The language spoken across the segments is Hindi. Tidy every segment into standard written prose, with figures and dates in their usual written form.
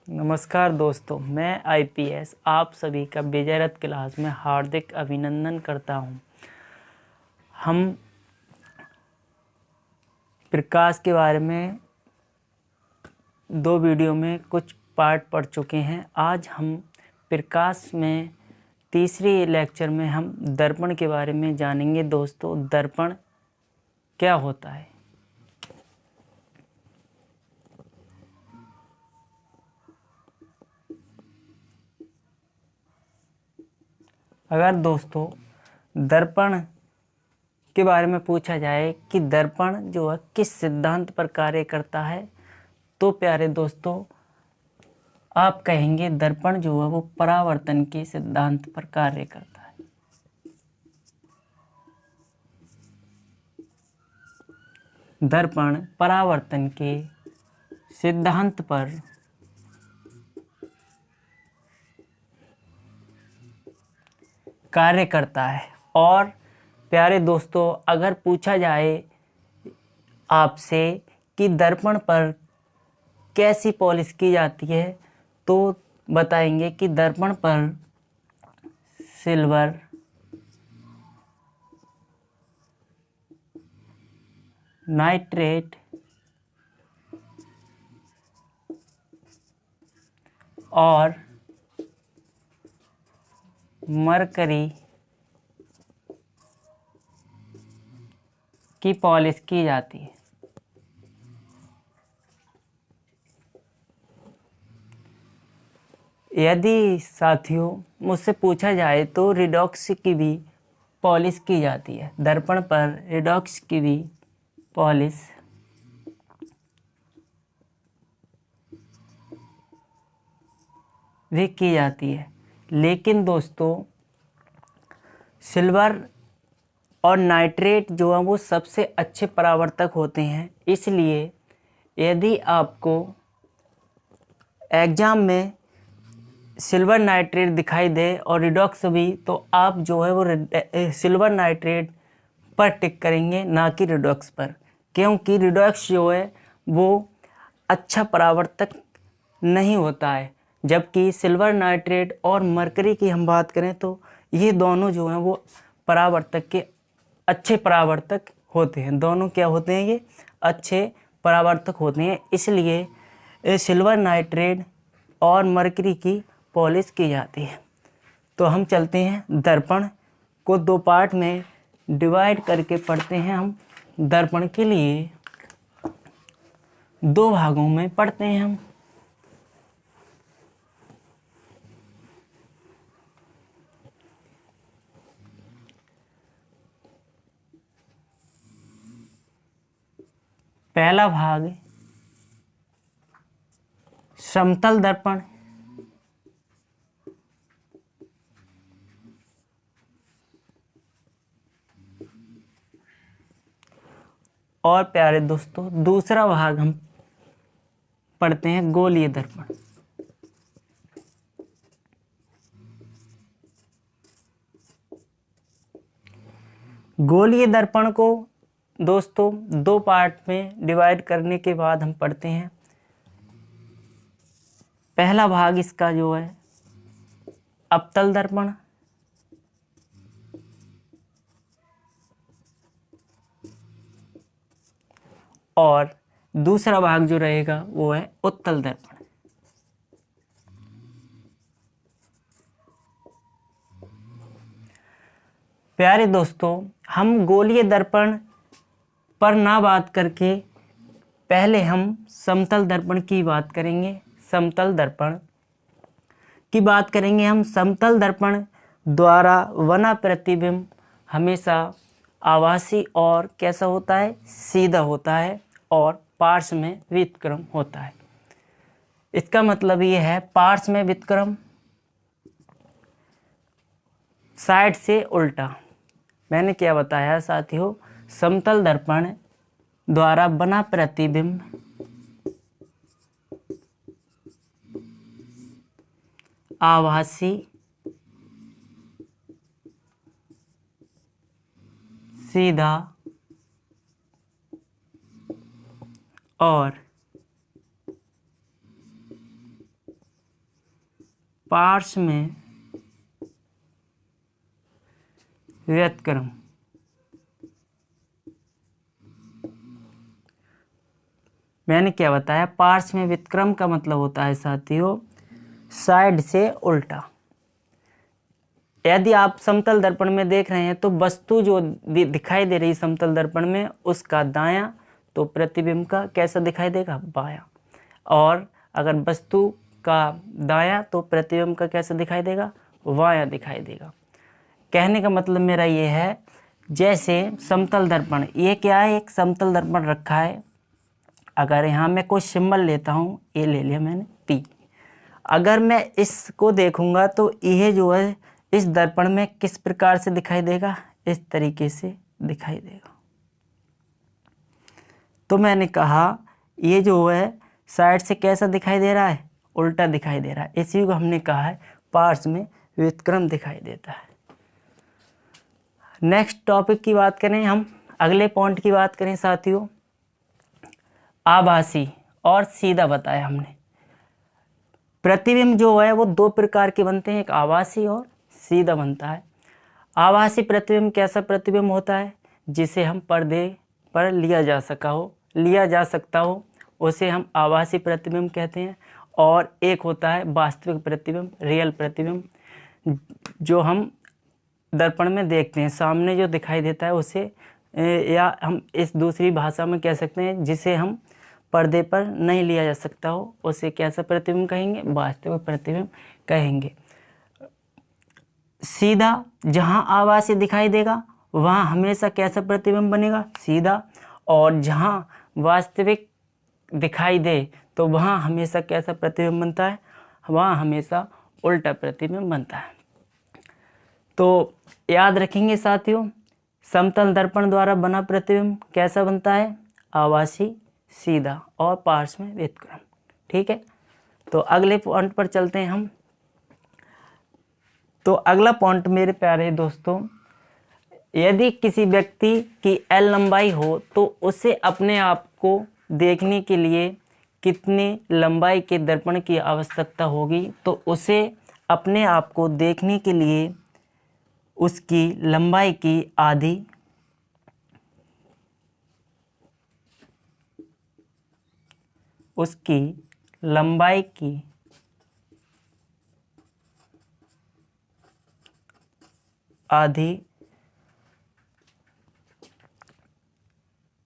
नमस्कार दोस्तों, मैं आईपीएस आप सभी का विजय रथ क्लास में हार्दिक अभिनंदन करता हूं। हम प्रकाश के बारे में 2 वीडियो में कुछ पार्ट पढ़ चुके हैं। आज हम प्रकाश में तीसरे लेक्चर में हम दर्पण के बारे में जानेंगे। दोस्तों, दर्पण क्या होता है? अगर दोस्तों दर्पण के बारे में पूछा जाए कि दर्पण जो है किस सिद्धांत पर कार्य करता है, तो प्यारे दोस्तों आप कहेंगे दर्पण जो है वो परावर्तन के सिद्धांत पर कार्य करता है। दर्पण परावर्तन के सिद्धांत पर कार्य करता है। और प्यारे दोस्तों, अगर पूछा जाए आपसे कि दर्पण पर कैसी पॉलिश की जाती है, तो बताएंगे कि दर्पण पर सिल्वर, नाइट्रेट और मरकरी की पॉलिश की जाती है। यदि साथियों मुझसे पूछा जाए तो रिडॉक्स की भी पॉलिश की जाती है। दर्पण पर रिडॉक्स की भी पॉलिश भी की जाती है। लेकिन दोस्तों सिल्वर और नाइट्रेट जो है वो सबसे अच्छे परावर्तक होते हैं। इसलिए यदि आपको एग्जाम में सिल्वर नाइट्रेट दिखाई दे और रिडॉक्स भी, तो आप जो है वो सिल्वर नाइट्रेट पर टिक करेंगे, ना कि रिडॉक्स पर। क्योंकि रिडॉक्स जो है वो अच्छा परावर्तक नहीं होता है, जबकि सिल्वर नाइट्रेट और मरकरी की हम बात करें तो ये दोनों जो हैं वो परावर्तक के अच्छे परावर्तक होते हैं। दोनों क्या होते हैं? ये अच्छे परावर्तक होते हैं। इसलिए सिल्वर नाइट्रेट और मरकरी की पॉलिश की जाती है। तो हम चलते हैं, दर्पण को 2 पार्ट में डिवाइड करके पढ़ते हैं। हम दर्पण के लिए 2 भागों में पढ़ते हैं। हम पहला भाग समतल दर्पण, और प्यारे दोस्तों दूसरा भाग हम पढ़ते हैं गोलीय दर्पण। गोलीय दर्पण को दोस्तों 2 पार्ट में डिवाइड करने के बाद हम पढ़ते हैं। पहला भाग इसका जो है अवतल दर्पण, और दूसरा भाग जो रहेगा वो है उत्तल दर्पण। प्यारे दोस्तों, हम गोलीय दर्पण पर ना बात करके पहले हम समतल दर्पण की बात करेंगे। समतल दर्पण की बात करेंगे हम। समतल दर्पण द्वारा बना प्रतिबिंब हमेशा आभासी और कैसा होता है? सीधा होता है और पार्श्व में व्युत्क्रम होता है। इसका मतलब ये है पार्श्व में व्युत्क्रम, साइड से उल्टा। मैंने क्या बताया साथियों? समतल दर्पण द्वारा बना प्रतिबिंब आभासी सीधा और पार्श्व में व्युत्क्रम। मैंने क्या बताया? पार्श्व में व्युत्क्रम का मतलब होता है साथियों साइड से उल्टा। यदि आप समतल दर्पण में देख रहे हैं तो वस्तु जो दिखाई दे रही समतल दर्पण में उसका दायां, तो प्रतिबिंब का कैसा दिखाई देगा? बायां। और अगर वस्तु का दायां तो प्रतिबिंब का कैसा दिखाई देगा? बायां दिखाई देगा। कहने का मतलब मेरा ये है, जैसे समतल दर्पण, ये क्या है? एक समतल दर्पण रखा है। अगर यहाँ मैं कोई सिंबल लेता हूँ, ये ले लिया मैंने P। अगर मैं इसको देखूंगा तो यह जो है इस दर्पण में किस प्रकार से दिखाई देगा? इस तरीके से दिखाई देगा। तो मैंने कहा ये जो है साइड से कैसा दिखाई दे रहा है? उल्टा दिखाई दे रहा है। इसी को हमने कहा है पार्श्व में व्युत्क्रम दिखाई देता है। नेक्स्ट टॉपिक की बात करें, हम अगले पॉइंट की बात करें साथियों, आभासी और सीधा बताया हमने। प्रतिबिंब जो है वो दो प्रकार के बनते हैं, एक आभासी और सीधा बनता है। आभासी प्रतिबिंब कैसा प्रतिबिंब होता है? जिसे हम पर्दे पर लिया जा सकता हो उसे हम आभासी प्रतिबिंब कहते हैं। और एक होता है वास्तविक प्रतिबिंब, रियल प्रतिबिंब, जो हम दर्पण में देखते हैं, सामने जो दिखाई देता है उसे, या हम इस दूसरी भाषा में कह सकते हैं जिसे हम पर्दे पर नहीं लिया जा सकता हो उसे कैसा प्रतिबिंब कहेंगे? वास्तविक प्रतिबिंब कहेंगे। सीधा, जहां आभासी दिखाई देगा वहां हमेशा कैसा प्रतिबिंब बनेगा? सीधा। और जहां वास्तविक दिखाई दे तो वहां हमेशा कैसा प्रतिबिंब बनता है? वहां हमेशा उल्टा प्रतिबिंब बनता है। तो याद रखेंगे साथियों, समतल दर्पण द्वारा बना प्रतिबिंब कैसा बनता है? आभासी, सीधा और पार्श्व में व्युत्क्रम। ठीक है, तो अगले पॉइंट पर चलते हैं हम। तो अगला पॉइंट मेरे प्यारे दोस्तों, यदि किसी व्यक्ति की L लंबाई हो तो उसे अपने आप को देखने के लिए कितनी लंबाई के दर्पण की आवश्यकता होगी? तो उसे अपने आप को देखने के लिए उसकी लंबाई की आधी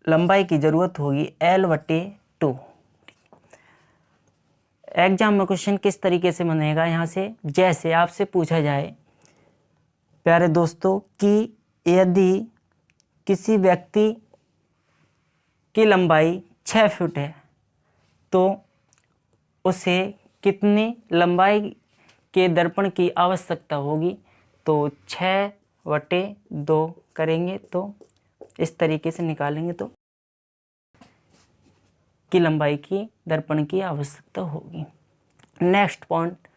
लंबाई की जरूरत होगी L/2। एग्जाम में क्वेश्चन किस तरीके से बनेगा? यहाँ से जैसे आपसे पूछा जाए प्यारे दोस्तों कि यदि किसी व्यक्ति की लंबाई 6 फुट है तो उसे कितनी लंबाई के दर्पण की आवश्यकता होगी? तो 6/2 करेंगे तो इस तरीके से निकालेंगे तो की लंबाई की दर्पण की आवश्यकता होगी। नेक्स्ट पॉइंट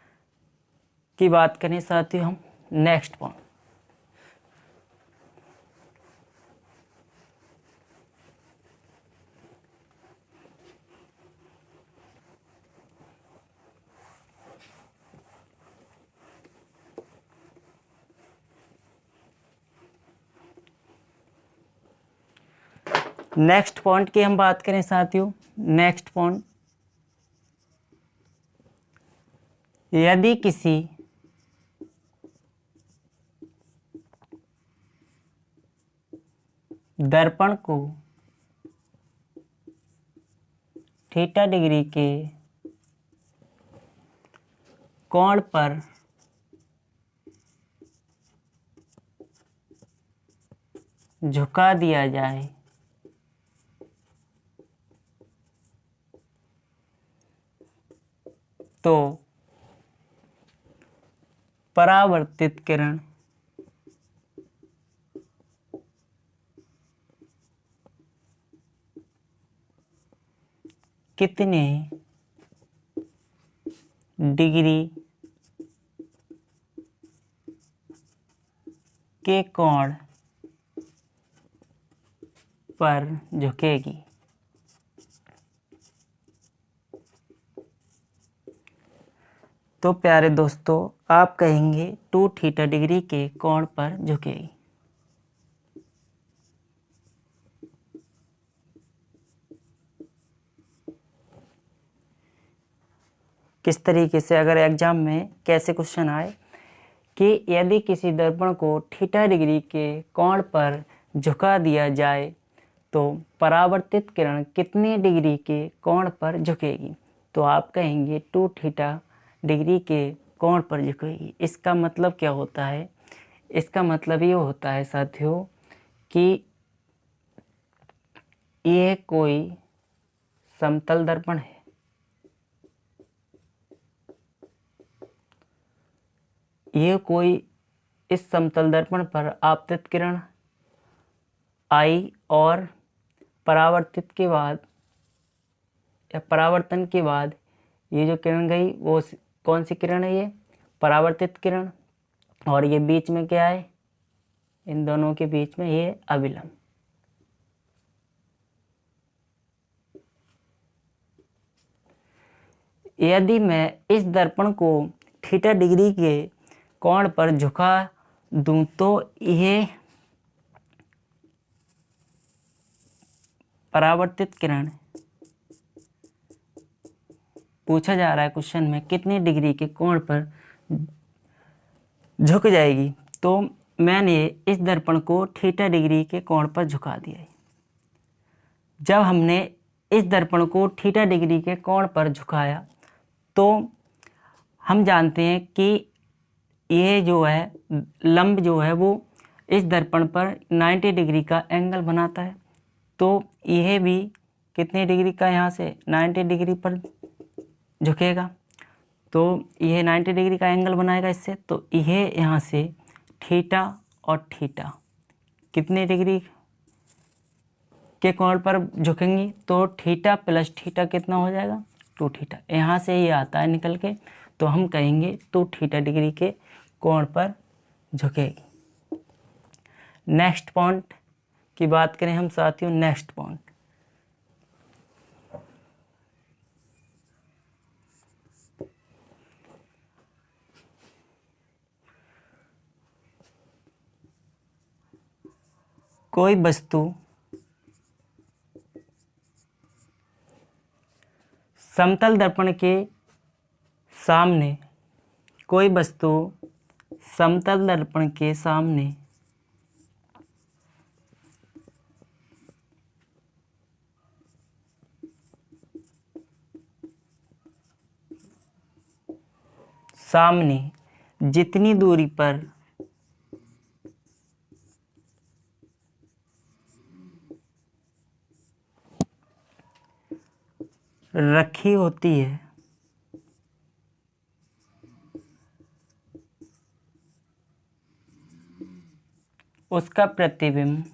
की बात करें साथियों हम, नेक्स्ट पॉइंट, नेक्स्ट पॉइंट की हम बात करें साथियों, नेक्स्ट पॉइंट, यदि किसी दर्पण को थीटा डिग्री के कोण पर झुका दिया जाए तो परावर्तित किरण कितने डिग्री के कोण पर झुकेगी? तो प्यारे दोस्तों, आप कहेंगे 2 थीटा डिग्री के कोण पर झुकेगी। किस तरीके से, अगर एग्जाम में कैसे क्वेश्चन आए कि यदि किसी दर्पण को थीटा डिग्री के कोण पर झुका दिया जाए तो परावर्तित किरण कितने डिग्री के कोण पर झुकेगी, तो आप कहेंगे 2 थीटा डिग्री के कोण पर झुकेगी। इसका मतलब क्या होता है? इसका मतलब ये होता है साथियों कि ये कोई समतल दर्पण है। ये कोई इस समतल दर्पण पर आपतित किरण आई और परावर्तित के बाद या परावर्तन के बाद ये जो किरण गई वो कौन सी किरण है? ये परावर्तित किरण। और ये बीच में क्या है? इन दोनों के बीच में ये अभिलंब। यदि मैं इस दर्पण को थीटा डिग्री के कोण पर झुका दूं तो यह परावर्तित किरण पूछा जा रहा है क्वेश्चन में कितनी डिग्री के कोण पर झुक जाएगी, तो मैंने इस दर्पण को थीटा डिग्री के कोण पर झुका दिया। जब हमने इस दर्पण को थीटा डिग्री के कोण पर झुकाया तो हम जानते हैं कि ये जो है लंब जो है वो इस दर्पण पर 90 डिग्री का एंगल बनाता है। तो यह भी कितने डिग्री का यहाँ से 90 डिग्री पर झुकेगा। तो यह 90 डिग्री का एंगल बनाएगा इससे। तो यह यहाँ से थीटा और थीटा कितने डिग्री के कोण पर झुकेंगी, तो थीटा प्लस थीटा कितना हो जाएगा? 2 थीटा। यहाँ से ये आता है निकल के, तो हम कहेंगे 2 थीटा डिग्री के कोण पर झुकेगी। नेक्स्ट पॉइंट की बात करें हम साथियों, नेक्स्ट पॉइंट कोई वस्तु समतल दर्पण के सामने, कोई वस्तु समतल दर्पण के सामने जितनी दूरी पर रखी होती है उसका प्रतिबिंब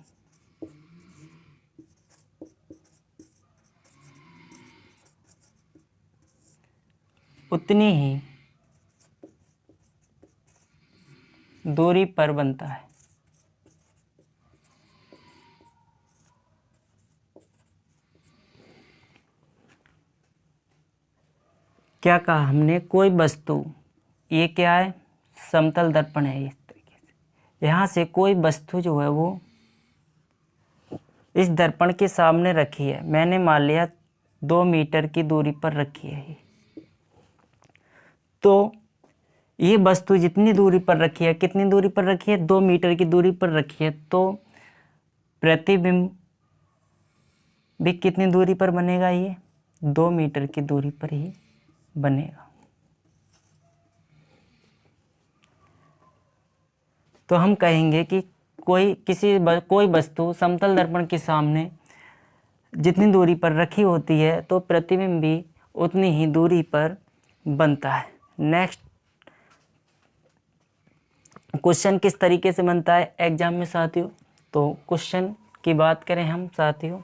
उतनी ही दूरी पर बनता है। क्या कहा हमने? कोई वस्तु, ये क्या है? समतल दर्पण है। इस तरीके से यहाँ से कोई वस्तु जो है वो इस दर्पण के सामने रखी है। मैंने मान लिया 2 मीटर की दूरी पर रखी है। तो ये वस्तु जितनी दूरी पर रखी है, कितनी दूरी पर रखी है? 2 मीटर की दूरी पर रखी है। तो प्रतिबिंब भी कितनी दूरी पर बनेगा? ये 2 मीटर की दूरी पर ही बनेगा। तो हम कहेंगे कि कोई वस्तु समतल दर्पण के सामने जितनी दूरी पर रखी होती है तो प्रतिबिंब भी उतनी ही दूरी पर बनता है। नेक्स्ट क्वेश्चन किस तरीके से बनता है एग्जाम में साथियों, तो क्वेश्चन की बात करें हम साथियों,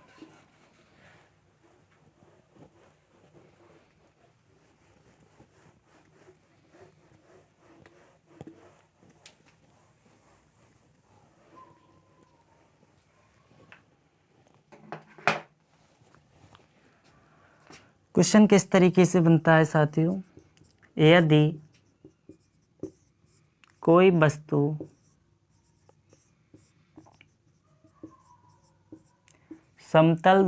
क्वेश्चन किस तरीके से बनता है साथियों, यदि कोई वस्तु समतल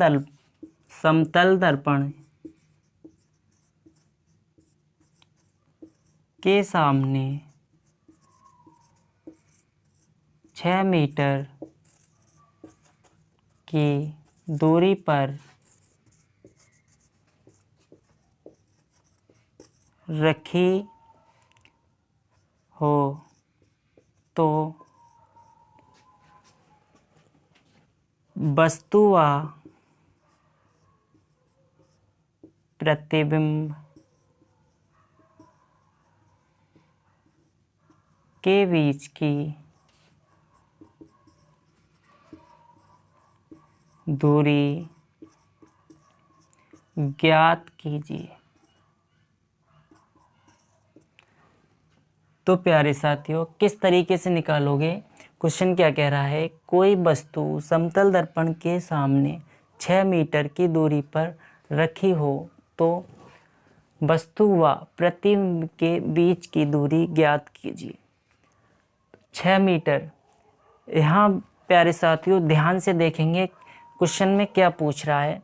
दर्पण के सामने 6 मीटर की दूरी पर रखी हो तो वस्तु व प्रतिबिंब के बीच की दूरी ज्ञात कीजिए। तो प्यारे साथियों, किस तरीके से निकालोगे? क्वेश्चन क्या कह रहा है? कोई वस्तु समतल दर्पण के सामने 6 मीटर की दूरी पर रखी हो तो वस्तु व प्रतिबिंब के बीच की दूरी ज्ञात कीजिए। 6 मीटर, यहाँ प्यारे साथियों ध्यान से देखेंगे क्वेश्चन में क्या पूछ रहा है।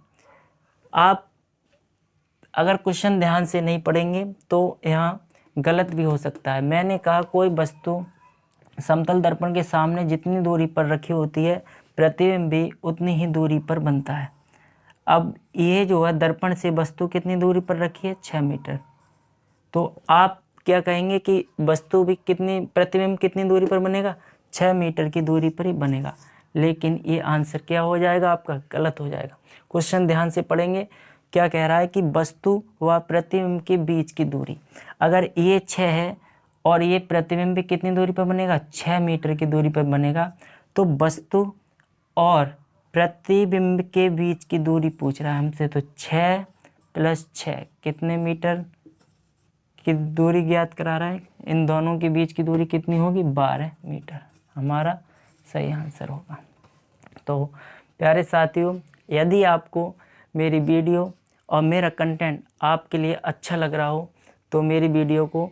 आप अगर क्वेश्चन ध्यान से नहीं पढ़ेंगे तो यहाँ गलत भी हो सकता है। मैंने कहा कोई वस्तु समतल दर्पण के सामने जितनी दूरी पर रखी होती है, प्रतिबिंब भी उतनी ही दूरी पर बनता है। अब ये जो है दर्पण से वस्तु कितनी दूरी पर रखी है? 6 मीटर। तो आप क्या कहेंगे कि वस्तु भी कितनी, प्रतिबिंब कितनी दूरी पर बनेगा? 6 मीटर की दूरी पर ही बनेगा। लेकिन ये आंसर क्या हो जाएगा आपका? गलत हो जाएगा। क्वेश्चन ध्यान से पढ़ेंगे। क्या कह रहा है कि वस्तु व प्रतिबिंब के बीच की दूरी, अगर ये 6 है और ये प्रतिबिंब भी कितनी दूरी पर बनेगा? 6 मीटर की दूरी पर बनेगा। तो वस्तु और प्रतिबिंब के बीच की दूरी पूछ रहा है हमसे। तो 6 + 6 कितने मीटर की दूरी ज्ञात करा रहा है? इन दोनों के बीच की दूरी कितनी होगी? 12 मीटर। हमारा सही आंसर होगा। तो प्यारे साथियों, यदि आपको मेरी वीडियो और मेरा कंटेंट आपके लिए अच्छा लग रहा हो तो मेरी वीडियो को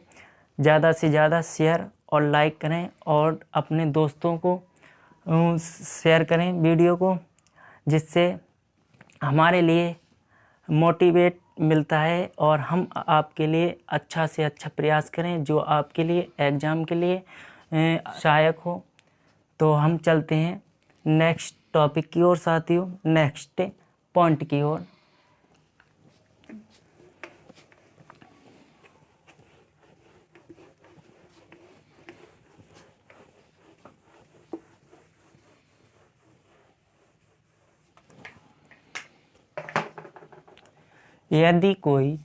ज़्यादा से ज़्यादा शेयर और लाइक करें और अपने दोस्तों को शेयर करें वीडियो को, जिससे हमारे लिए मोटिवेट मिलता है और हम आपके लिए अच्छा से अच्छा प्रयास करें जो आपके लिए एग्ज़ाम के लिए सहायक हो। तो हम चलते हैं नेक्स्ट टॉपिक की ओर साथियों, नेक्स्ट पॉइंट की ओर। यदि कोई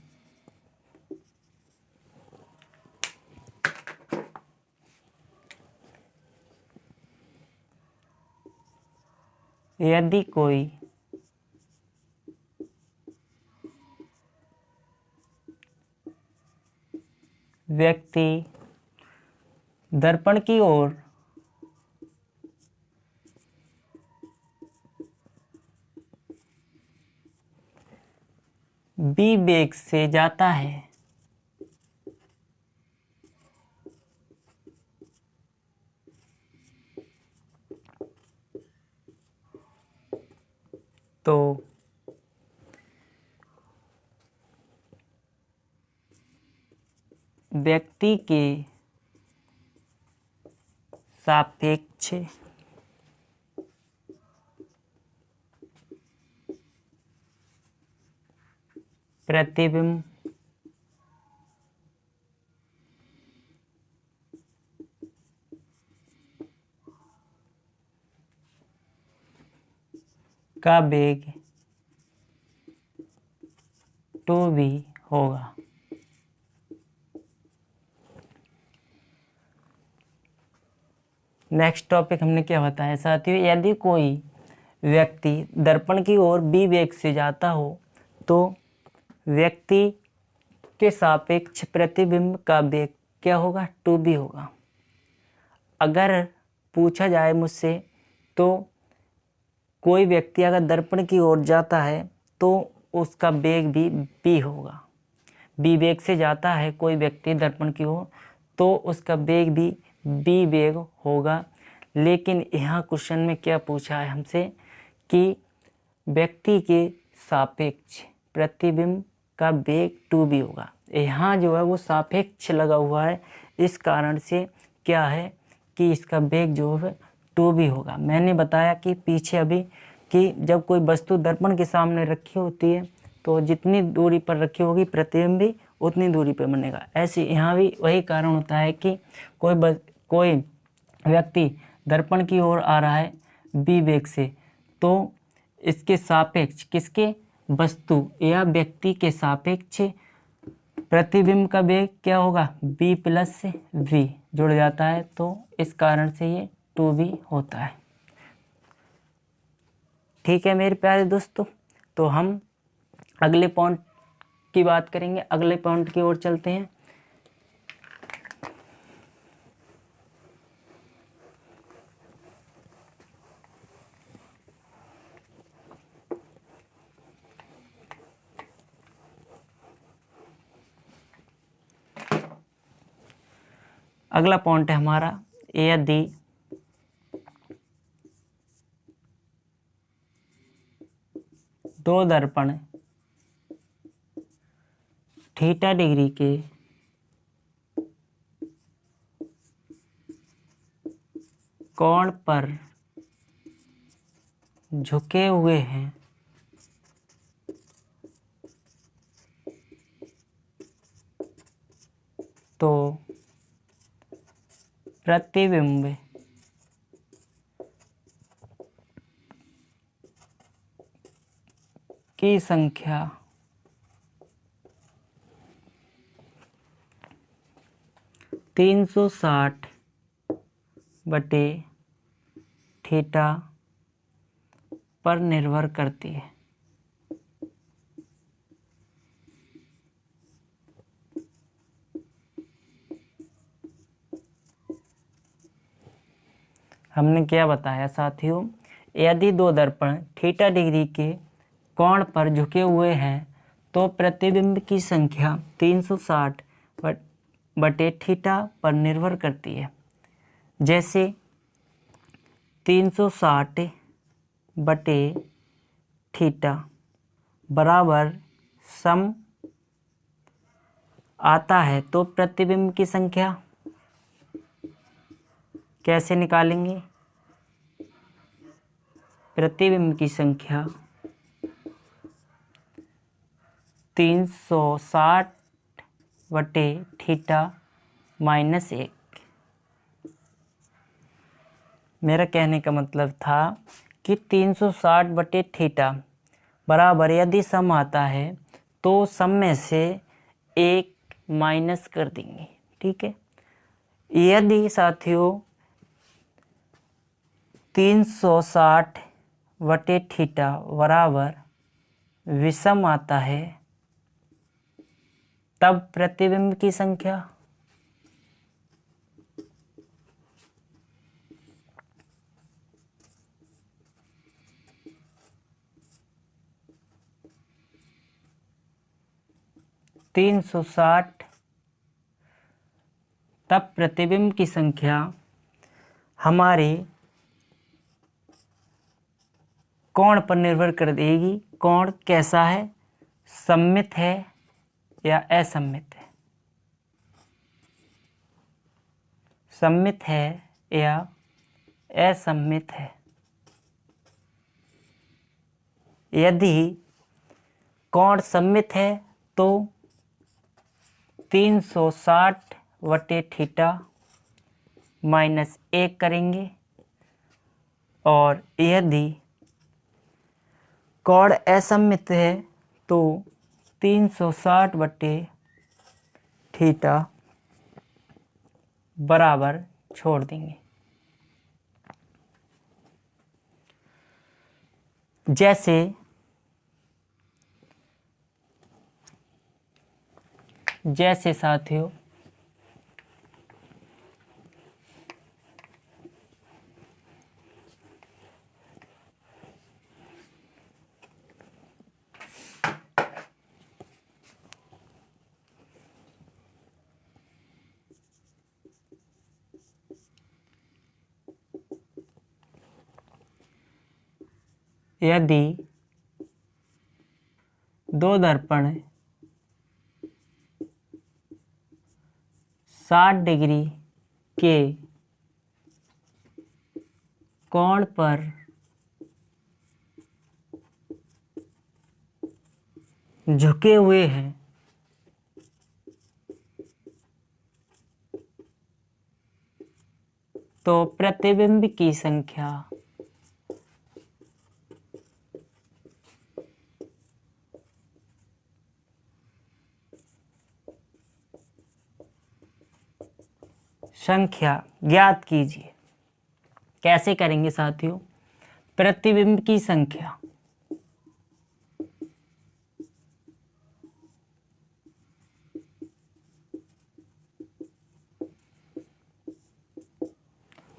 व्यक्ति दर्पण की ओर b वेग से जाता है तो व्यक्ति के सापेक्ष प्रतिबिंब का वेग 2v होगा। नेक्स्ट टॉपिक हमने क्या बताया साथियों? यदि कोई व्यक्ति दर्पण की ओर b वेग से जाता हो तो व्यक्ति के सापेक्ष प्रतिबिंब का वेग क्या होगा? 2b होगा। अगर पूछा जाए मुझसे तो कोई व्यक्ति अगर दर्पण की ओर जाता है तो उसका वेग भी b होगा। b वेग से जाता है कोई व्यक्ति दर्पण की ओर तो उसका वेग भी बी वेग होगा। लेकिन यहाँ क्वेश्चन में क्या पूछा है हमसे कि व्यक्ति के सापेक्ष प्रतिबिंब का वेग 2b होगा। यहाँ जो है वो सापेक्ष लगा हुआ है, इस कारण से क्या है कि इसका वेग जो है 2b होगा। मैंने बताया कि पीछे अभी कि जब कोई वस्तु दर्पण के सामने रखी होती है तो जितनी दूरी पर रखी होगी प्रतिबिंब भी उतनी दूरी पर बनेगा। ऐसे यहाँ भी वही कारण होता है कि कोई व्यक्ति दर्पण की ओर आ रहा है बी वेग से, तो इसके सापेक्ष किसके, वस्तु या व्यक्ति के सापेक्ष प्रतिबिंब का वेग क्या होगा, b प्लस v जुड़ जाता है, तो इस कारण से ये 2b होता है। ठीक है मेरे प्यारे दोस्तों, तो हम अगले पॉइंट की बात करेंगे। अगले पॉइंट की ओर चलते हैं। अगला पॉइंट है हमारा, यदि दो दर्पण थीटा डिग्री के कोण पर झुके हुए हैं तो प्रतिबिंब की संख्या तीन सौ साठ बटे थीटा पर निर्भर करती है। हमने क्या बताया साथियों, यदि दो दर्पण थीटा डिग्री के कोण पर झुके हुए हैं तो प्रतिबिंब की संख्या 360 बटे थीटा पर निर्भर करती है। जैसे 360 बटे थीटा बराबर सम आता है, तो प्रतिबिंब की संख्या कैसे निकालेंगे, प्रतिबिंब की संख्या 360 बटे थीटा माइनस 1। मेरा कहने का मतलब था कि 360 बटे थीटा बराबर यदि सम आता है तो सम में से 1 माइनस कर देंगे। ठीक है, यदि साथियों 360 बटे थीटा बराबर विषम आता है, तब प्रतिबिंब की संख्या तीन सौ साठ, तब प्रतिबिंब की संख्या हमारे कोण पर निर्भर कर देगी। कोण कैसा है, सममित है या असममित है, सममित है या असममित है। यदि कोण सममित है तो 360 बटे थीटा माइनस 1 करेंगे, और यदि कोण असममित है तो 360 बटे थीटा बराबर छोड़ देंगे। जैसे साथियों यदि दो दर्पण 60 डिग्री के कोण पर झुके हुए हैं तो प्रतिबिंब की संख्या ज्ञात कीजिए। कैसे करेंगे साथियों? प्रतिबिंब की संख्या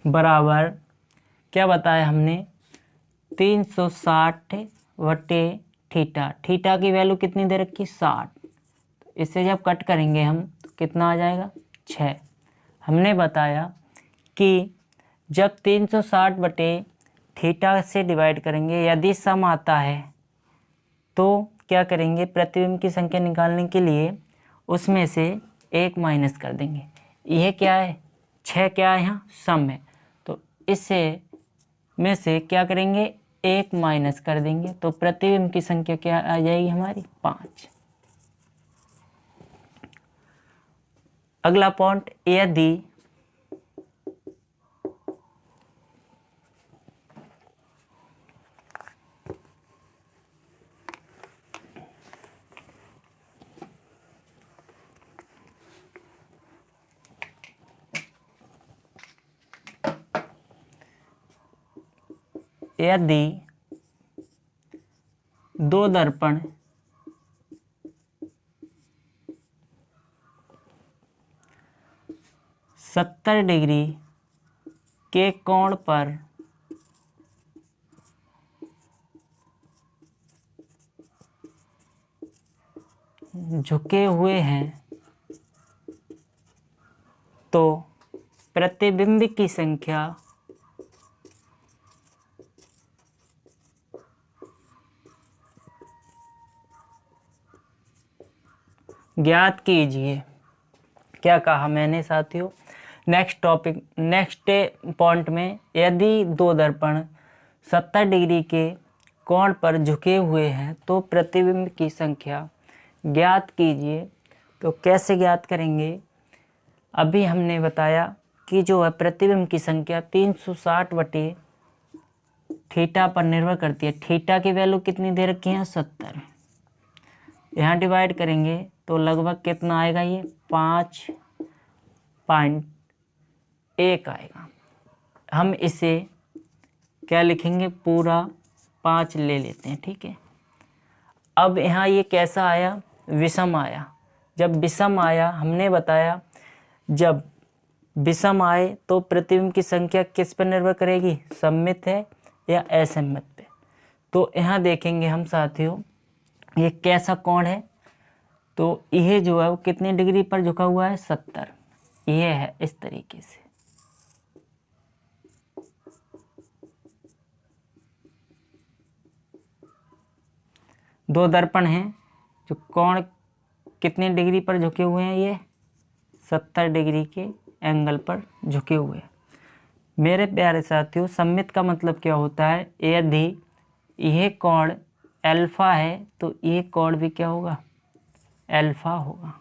बराबर क्या बताया हमने? 360 बटे थीटा। थीटा की वैल्यू कितनी दे रखी? 60। तो इससे जब कट करेंगे हम तो कितना आ जाएगा? 6। हमने बताया कि जब 360 बटे थीटा से डिवाइड करेंगे, यदि सम आता है तो क्या करेंगे? प्रतिबिंब की संख्या निकालने के लिए उसमें से 1 माइनस कर देंगे। यह क्या है? 6 क्या है? यहाँ सम है, तो इससे में से क्या करेंगे? 1 माइनस कर देंगे, तो प्रतिबिंब की संख्या क्या आ जाएगी हमारी? 5। अगला पॉइंट, यदि दो दर्पण 70 डिग्री के कोण पर झुके हुए हैं तो प्रतिबिंब की संख्या ज्ञात कीजिए। क्या कहा मैंने साथियों? नेक्स्ट पॉइंट में, यदि दो दर्पण 70 डिग्री के कोण पर झुके हुए हैं तो प्रतिबिंब की संख्या ज्ञात कीजिए। तो कैसे ज्ञात करेंगे? अभी हमने बताया कि जो है प्रतिबिंब की संख्या 360 बटे थीटा पर निर्भर करती है। थीटा की वैल्यू कितनी दे रखी है? 70। यहाँ डिवाइड करेंगे तो लगभग कितना आएगा? ये 5.1 आएगा। हम इसे क्या लिखेंगे? पूरा 5 ले लेते हैं, ठीक है। अब यहाँ ये कैसा आया? विषम आया। जब विषम आया, हमने बताया जब विषम आए तो प्रतिबिंब की संख्या किस पर निर्भर करेगी? सममित है या असममित पे। तो यहाँ देखेंगे हम साथियों, ये कैसा कोण है? तो यह जो है वो कितनी डिग्री पर झुका हुआ है? 70। यह है इस तरीके से। दो दर्पण हैं जो कोण कितनी डिग्री पर झुके हुए हैं? ये 70 डिग्री के एंगल पर झुके हुए हैं। मेरे प्यारे साथियों, सममित का मतलब क्या होता है? यदि यह कोण अल्फा है तो यह कोण भी क्या होगा? अल्फा होगा।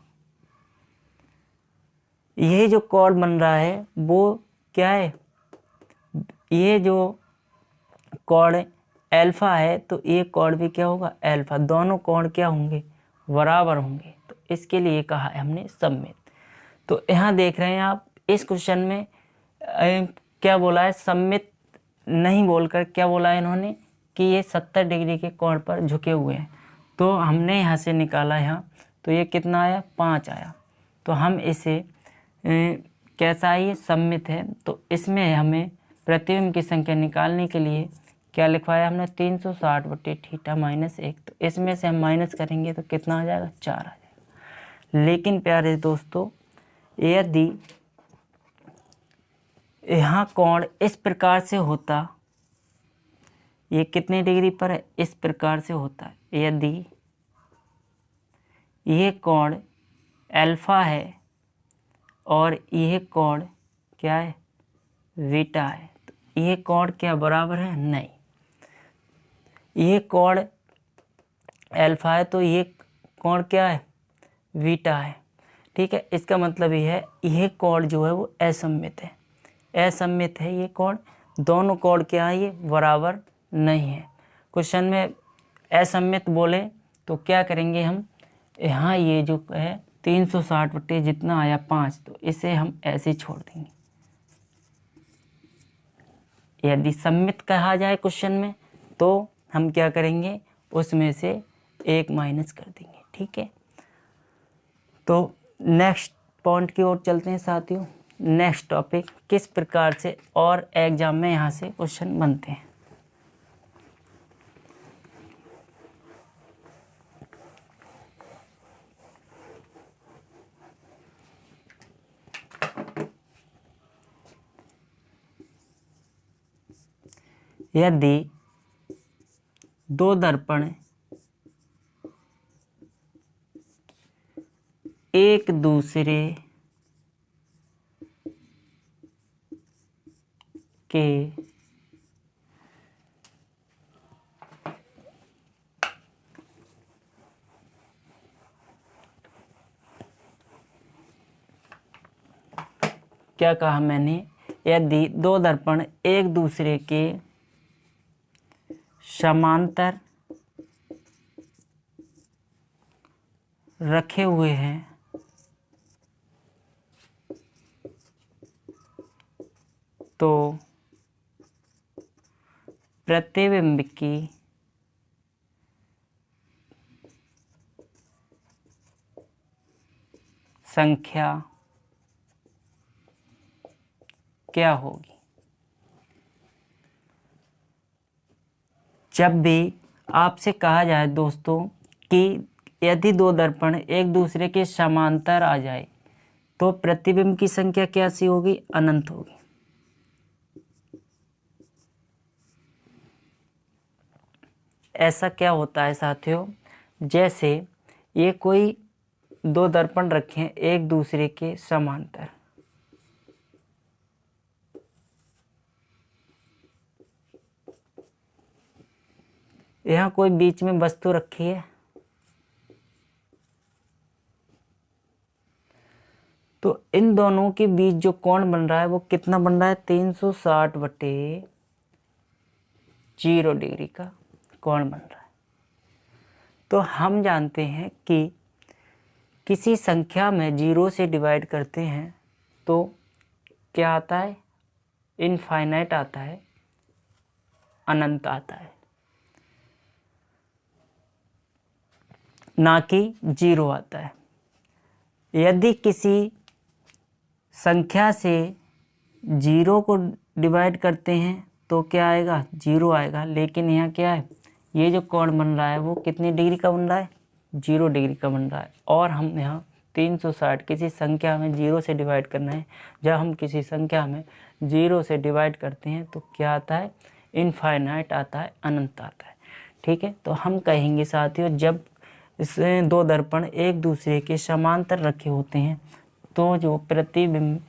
यह जो कोण बन रहा है वो क्या है? ये जो कोण अल्फा है तो ये कोण भी क्या होगा? अल्फा। दोनों कोण क्या होंगे? बराबर होंगे। तो इसके लिए कहा है हमने सममित। तो यहाँ देख रहे हैं आप, इस क्वेश्चन में क्या बोला है? सममित नहीं बोलकर क्या बोला है इन्होंने? कि ये 70 डिग्री के कोण पर झुके हुए हैं। तो हमने यहाँ से निकाला, यहाँ तो ये कितना आया? 5 आया। तो हम इसे कैसा है? ये सममित है। तो इसमें हमें प्रतिबिंब की संख्या निकालने के लिए क्या लिखवाया हमने? 360 बटे थीटा माइनस 1। तो इसमें से हम माइनस करेंगे तो कितना आ जाएगा? 4 आ जाएगा। लेकिन प्यारे दोस्तों, यदि यहाँ कोण इस प्रकार से होता, ये कितने डिग्री पर है, इस प्रकार से होता है। यदि यह कोण अल्फा है और यह कोण क्या है, बीटा है, तो यह कोण क्या बराबर है, नहीं। यह कोण अल्फा है तो यह कोण क्या है, बीटा है। ठीक है, इसका मतलब ये है यह कोण जो है वो असममित है। असममित है ये कोण, दोनों कोण क्या है, ये बराबर नहीं है। क्वेश्चन में असममित बोले तो क्या करेंगे हम, यहाँ ये जो है 360 बटे जितना आया 5, तो इसे हम ऐसे छोड़ देंगे। यदि सममित कहा जाए क्वेश्चन में तो हम क्या करेंगे, उसमें से 1 माइनस कर देंगे। ठीक है, तो नेक्स्ट पॉइंट की ओर चलते हैं साथियों। नेक्स्ट टॉपिक, किस प्रकार से और एग्जाम में यहाँ से क्वेश्चन बनते हैं। यदि दो दर्पण एक दूसरे के क्या कहा मैंने, यदि दो दर्पण एक दूसरे के समांतर रखे हुए हैं तो प्रतिबिंब की संख्या क्या होगी। जब भी आपसे कहा जाए दोस्तों कि यदि दो दर्पण एक दूसरे के समांतर आ जाए तो प्रतिबिंब की संख्या कैसी होगी, अनंत होगी। ऐसा क्या होता है साथियों, जैसे ये कोई दो दर्पण रखे हैं एक दूसरे के समांतर, यहाँ कोई बीच में वस्तु रखी है, तो इन दोनों के बीच जो कोण बन रहा है वो कितना बन रहा है, 360 बटे 0 डिग्री का कोण बन रहा है। तो हम जानते हैं कि किसी संख्या में 0 से डिवाइड करते हैं तो क्या आता है, इनफाइनाइट आता है, अनंत आता है, ना कि 0 आता है। यदि किसी संख्या से 0 को डिवाइड करते हैं तो क्या आएगा, 0 आएगा। लेकिन यहाँ क्या है, ये जो कोण बन रहा है वो कितनी डिग्री का बन रहा है, 0 डिग्री का बन रहा है। और हम यहाँ 360 किसी संख्या में 0 से डिवाइड करना है। जब हम किसी संख्या में 0 से डिवाइड करते हैं तो क्या आता है, इनफाइनाइट आता है, अनंत आता है। ठीक है, तो हम कहेंगे साथियों जब इससे दो दर्पण एक दूसरे के समांतर रखे होते हैं तो जो प्रतिबिंब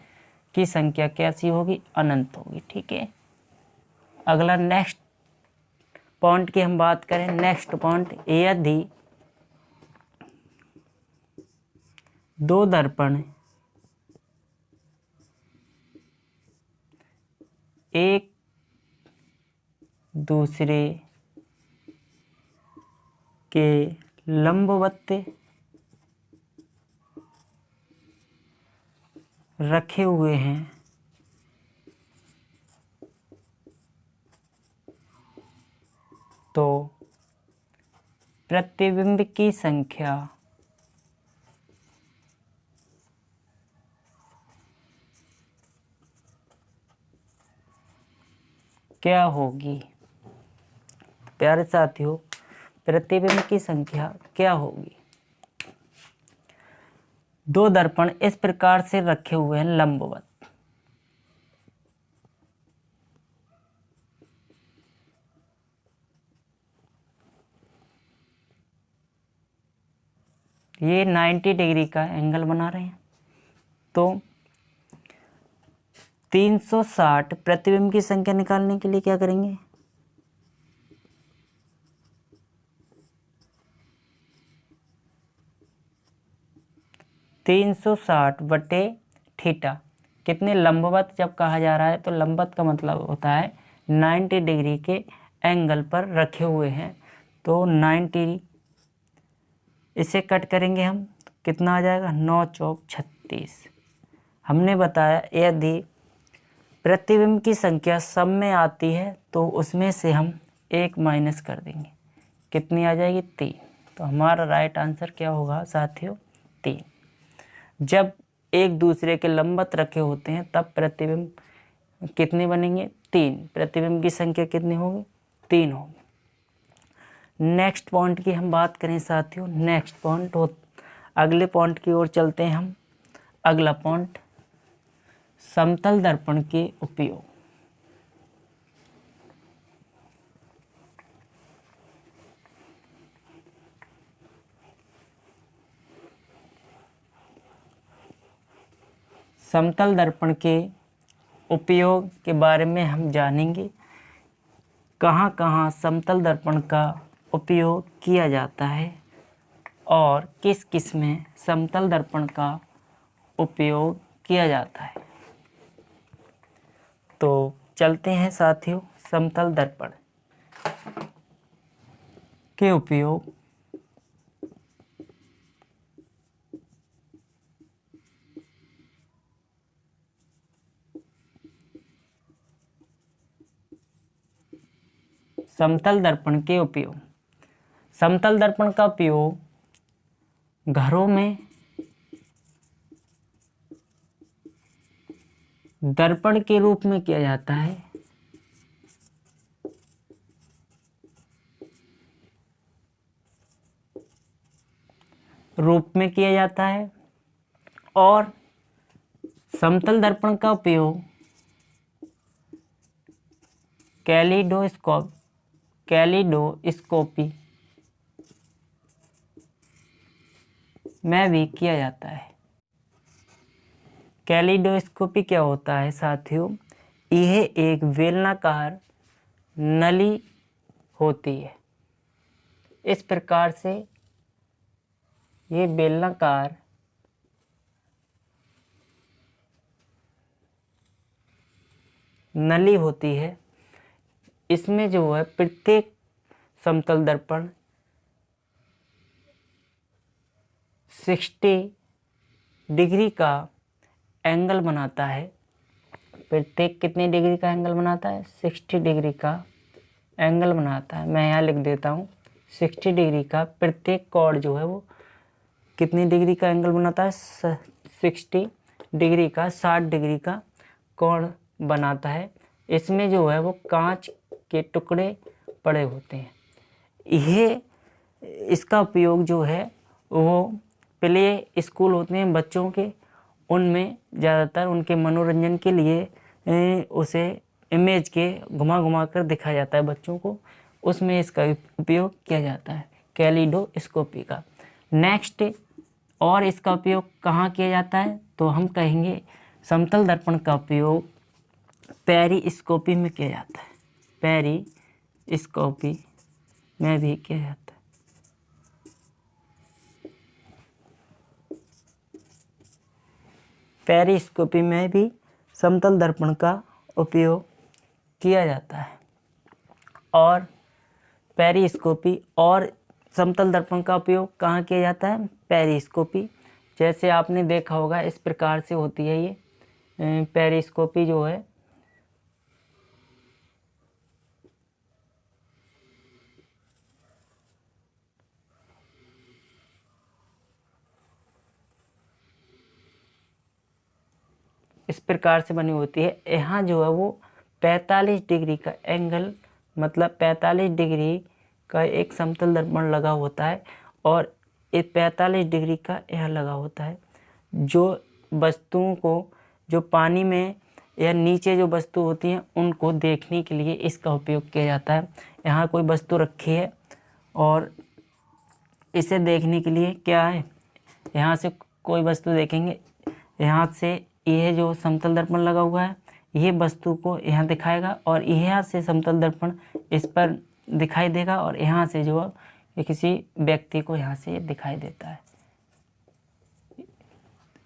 की संख्या कैसी होगी, अनंत होगी। ठीक है, अगला नेक्स्ट पॉइंट की हम बात करें। नेक्स्ट पॉइंट, यदि दो दर्पण एक दूसरे के लंबवत रखे हुए हैं तो प्रतिबिंब की संख्या क्या होगी। प्यारे साथियों, प्रतिबिंब की संख्या क्या होगी। दो दर्पण इस प्रकार से रखे हुए हैं लंबवत, ये 90 डिग्री का एंगल बना रहे हैं। तो 360 प्रतिबिंब की संख्या निकालने के लिए क्या करेंगे, 360 बटे थीटा। कितने लंबवत जब कहा जा रहा है तो लंबवत का मतलब होता है 90 डिग्री के एंगल पर रखे हुए हैं। तो 90 इसे कट करेंगे हम, कितना आ जाएगा, 9 चौक 36। हमने बताया यदि प्रतिबिंब की संख्या सम में आती है तो उसमें से हम 1 माइनस कर देंगे, कितनी आ जाएगी, 3। तो हमारा राइट आंसर क्या होगा साथियों, 3। जब एक दूसरे के लंबवत रखे होते हैं तब प्रतिबिंब कितने बनेंगे, 3। प्रतिबिंब की संख्या कितनी होगी, 3 होगी। नेक्स्ट पॉइंट की हम बात करें साथियों, नेक्स्ट पॉइंट अगले पॉइंट की ओर चलते हैं हम। अगला पॉइंट, समतल दर्पण के उपयोग। समतल दर्पण के उपयोग के बारे में हम जानेंगे, कहाँ कहाँ समतल दर्पण का उपयोग किया जाता है और किस किस में समतल दर्पण का उपयोग किया जाता है। तो चलते हैं साथियों, समतल दर्पण के उपयोग। समतल दर्पण के उपयोग। समतल दर्पण का उपयोग घरों में दर्पण के रूप में किया जाता है। और समतल दर्पण का उपयोग कैलिडोस्कोपी में भी किया जाता है। कैलिडोस्कोपी क्या होता है साथियों, यह एक बेलनाकार नली होती है। इस प्रकार से ये बेलनाकार नली होती है। इसमें जो है प्रत्येक समतल दर्पण 60 डिग्री का एंगल बनाता है। प्रत्येक कितने डिग्री का एंगल बनाता है, 60 डिग्री का एंगल बनाता है। मैं यहाँ लिख देता हूँ 60 डिग्री का। प्रत्येक कॉर्ड जो है वो कितनी डिग्री का एंगल बनाता है, 60 डिग्री का, 60 डिग्री का कोण बनाता है। इसमें जो है वो कांच के टुकड़े पड़े होते हैं। यह इसका उपयोग जो है वो प्ले स्कूल होते हैं बच्चों के, उनमें ज़्यादातर उनके मनोरंजन के लिए उसे इमेज के घुमा घुमा कर दिखाया जाता है बच्चों को, उसमें इसका उपयोग किया जाता है कैलिडोस्कोपी का। नेक्स्ट, और इसका उपयोग कहाँ किया जाता है, तो हम कहेंगे समतल दर्पण का उपयोग पेरिस्कोपी में किया जाता है। पेरिस्कोपी में भी किया जाता है। पेरिस्कोपी में भी समतल दर्पण का उपयोग किया जाता है। और पेरिस्कोपी और समतल दर्पण का उपयोग कहाँ किया जाता है, पेरिस्कोपी। जैसे आपने देखा होगा इस प्रकार से होती है ये पेरिस्कोपी जो है। इस प्रकार से बनी होती है। यहाँ जो है वो 45 डिग्री का एंगल, मतलब 45 डिग्री का एक समतल दर्पण लगा होता है और एक 45 डिग्री का यह लगा होता है। जो वस्तुओं को, जो पानी में या नीचे जो वस्तु होती हैं उनको देखने के लिए इसका उपयोग किया जाता है। यहाँ कोई वस्तु रखी है और इसे देखने के लिए क्या है, यहाँ से कोई वस्तु देखेंगे, यहाँ से यह जो समतल दर्पण लगा हुआ है यह वस्तु को यहाँ दिखाएगा, और यहाँ से समतल दर्पण इस पर दिखाई देगा, और यहाँ से जो ये किसी व्यक्ति को यहाँ से दिखाई देता है।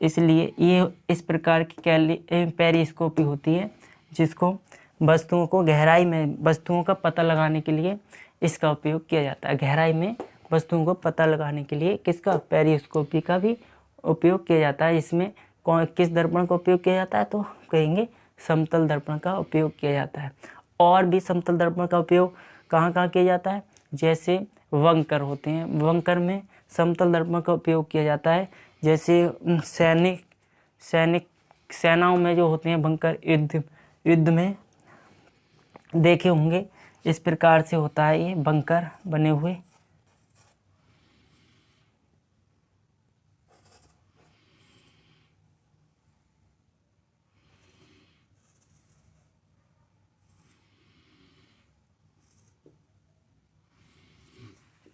इसलिए ये इस प्रकार की पेरिस्कोपी होती है, जिसको वस्तुओं को गहराई में वस्तुओं का पता लगाने के लिए इसका उपयोग किया जाता है। गहराई में वस्तुओं को पता लगाने के लिए किसका, पेरिस्कोपी का भी उपयोग किया जाता है। इसमें किस दर्पण का उपयोग किया जाता है, तो कहेंगे समतल दर्पण का उपयोग किया जाता है। और भी समतल दर्पण का उपयोग कहाँ कहाँ किया जाता है, जैसे वंकर होते हैं, वंकर में समतल दर्पण का उपयोग किया जाता है। जैसे सेनाओं में जो होते हैं बंकर, युद्ध में देखे होंगे, इस प्रकार से होता है ये बंकर बने हुए।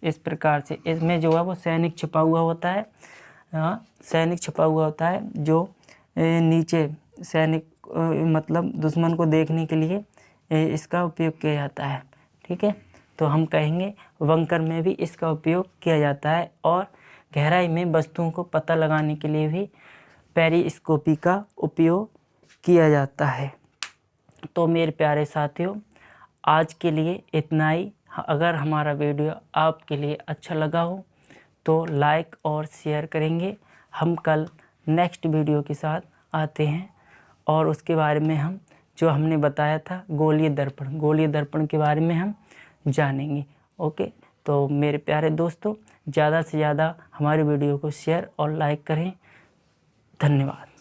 इस प्रकार से इसमें जो है वो सैनिक छिपा हुआ होता है, सैनिक छिपा हुआ होता है, जो नीचे सैनिक मतलब दुश्मन को देखने के लिए इसका उपयोग किया जाता है। ठीक है, तो हम कहेंगे वंकर में भी इसका उपयोग किया जाता है, और गहराई में वस्तुओं को पता लगाने के लिए भी पेरिस्कोपी का उपयोग किया जाता है। तो मेरे प्यारे साथियों, आज के लिए इतना ही। अगर हमारा वीडियो आपके लिए अच्छा लगा हो तो लाइक और शेयर करेंगे। हम कल नेक्स्ट वीडियो के साथ आते हैं, और उसके बारे में हम जो हमने बताया था गोलीय दर्पण के बारे में हम जानेंगे। ओके, तो मेरे प्यारे दोस्तों, ज़्यादा से ज़्यादा हमारे वीडियो को शेयर और लाइक करें। धन्यवाद।